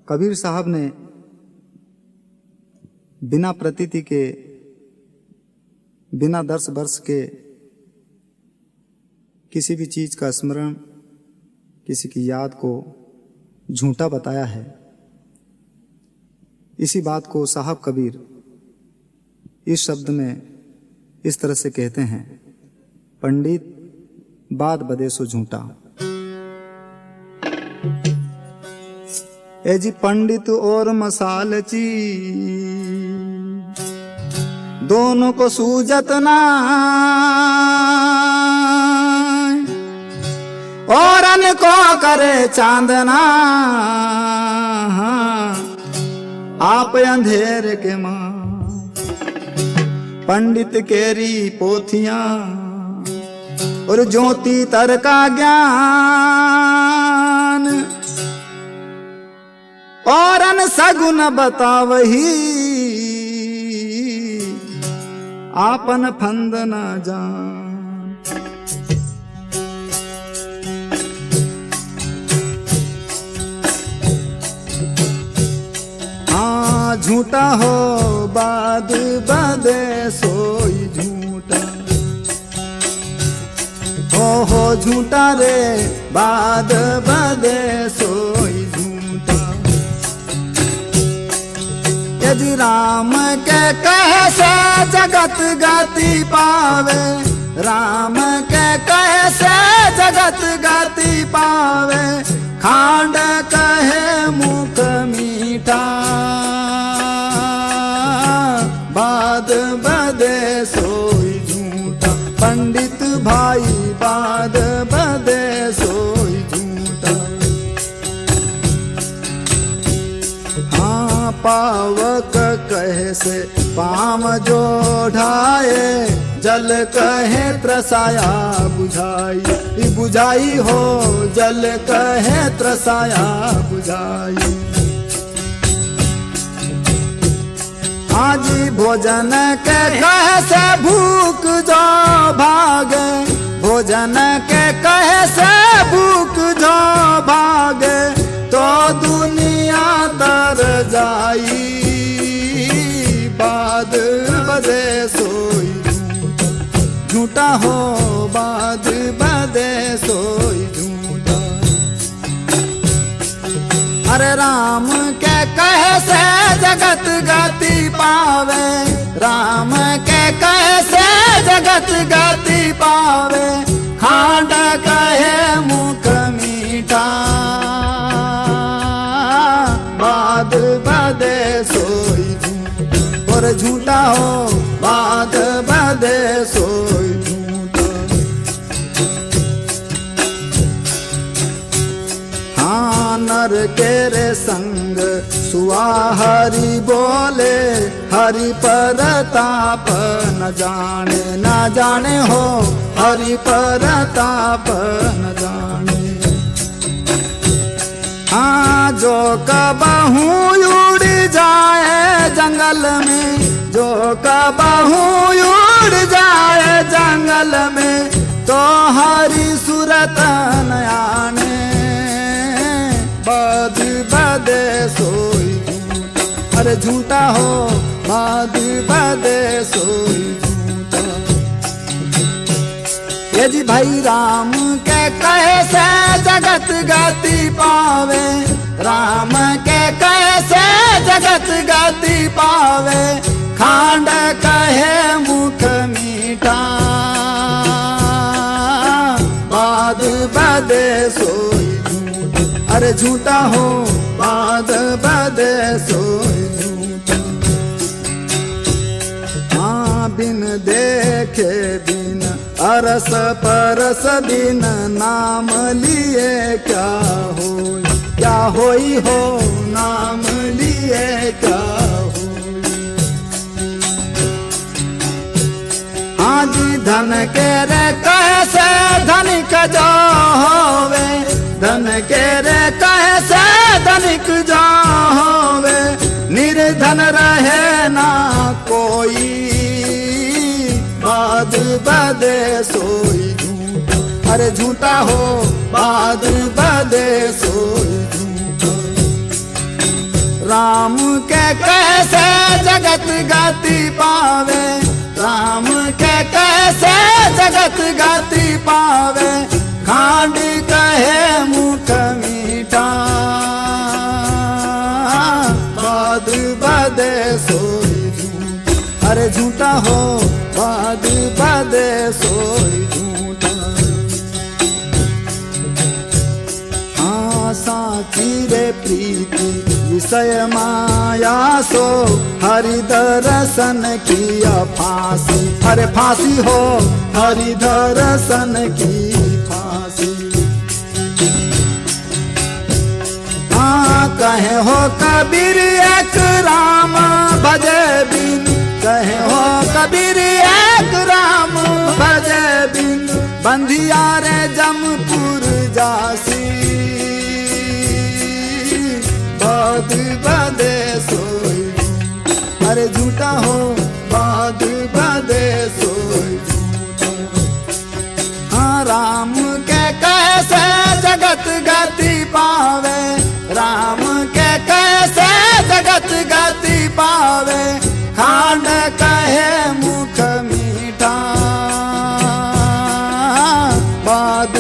कबीर साहब ने बिना प्रतीति के, बिना दर्श वर्ष के किसी भी चीज का स्मरण, किसी की याद को झूठा बताया है। इसी बात को साहब कबीर इस शब्द में इस तरह से कहते हैं, पंडित बात बदे सो झूठा। ए जी पंडित और मसालची दोनों को सूझत ना, और अन को करे चांदना, आप अंधेरे के मां। पंडित केरी पोथियां और ज्योति तर का ज्ञान, और अन सगुन बतावही, आपन फंद न जान। हाँ झूठा हो बाद बदे सोई झूठा, हो झूठा रे बाद बदे सोई झूठा। यदि राम के कहे से जगत गति पावे, राम के कहे से जगत गति पावे, खांड कहे मुख मीठा, बाद बदे सोई झूठा। पंडित भाई बाद बदे सोई झूठा। हाँ पावक कहे से पाम जो ढाए, जल कहे त्रसाया बुझाई, बुझाई हो जल कहे त्रसाया बुझाई। आज भोजन के कहे से भूख जो भागे, भोजन के कहे से भूख जो भागे, तो दुनिया तर जाई, बाद बदे सोई झूठा हो, बाद बदे सोई झूठा। अरे राम के कहे से जगत गति पावे, राम के कहे से जगत गति पावे, खांड कहे मुख मीठा, बाद बदे सोई झूठा। और झूठा हो बाद बदे सोई झूठा। हाँ नर के रे संग सुआ हरि बोले, हरि परताप न जाने, न जाने हो हरि परताप न जाने। हाँ जो कबहू उड़ जाए जंगल में, जो कबहू उड़ जाए जंगल में, तो हरि सूरत न आने, बाद बदे सोई झूठा। अरे झूठा हो बाद बदे सोई झूठा। ये जी भाई राम के कहे से जगत गति पावे, राम के कहे से जगत गति पावे, खांड कहे मुख मीठा, बाद बदे सोई झूठा। अरे झूठा हो बाद बदे सोई झूठा। हाँ बिन देखे बिन अरस परस बिन नाम लिए क्या होई, क्या होई हो नाम लिए क्या होई। हाँ जी धन के रे कैसे धनिक जो होवे, धन के रे कैसे धनिक जो होवे, निर्धन रहे ना कोई, बाद बदे सोई झूठा। अरे झूठा हो बाद बदे सोई झूठा। राम के कैसे जगत गति पावे, राम के कैसे जगत गति पावे, खांड कहे मुख मीठा, बाद बदे सोई झूठा, अरे झूठा हो बाद बदे सोई झूठा। हाँ साची रे प्रीति विषय माया सो, हरि दर्शन किया फांसी, अरे फांसी हो हरि दर्शन की फांसी। हाँ कहे हो कबीर एक राम भजे बिन, कहे हो कबीर एक राम भजे बिन, बंधिया रे जमपुर जासी, बाद बदे सोई, अरे झूठा हो बाद बदे सोई झूठा। हाँ राम के कैसे जगत गति पावे, राम के कैसे जगत गति पावे, खांड कहे मुख मीठा, बाद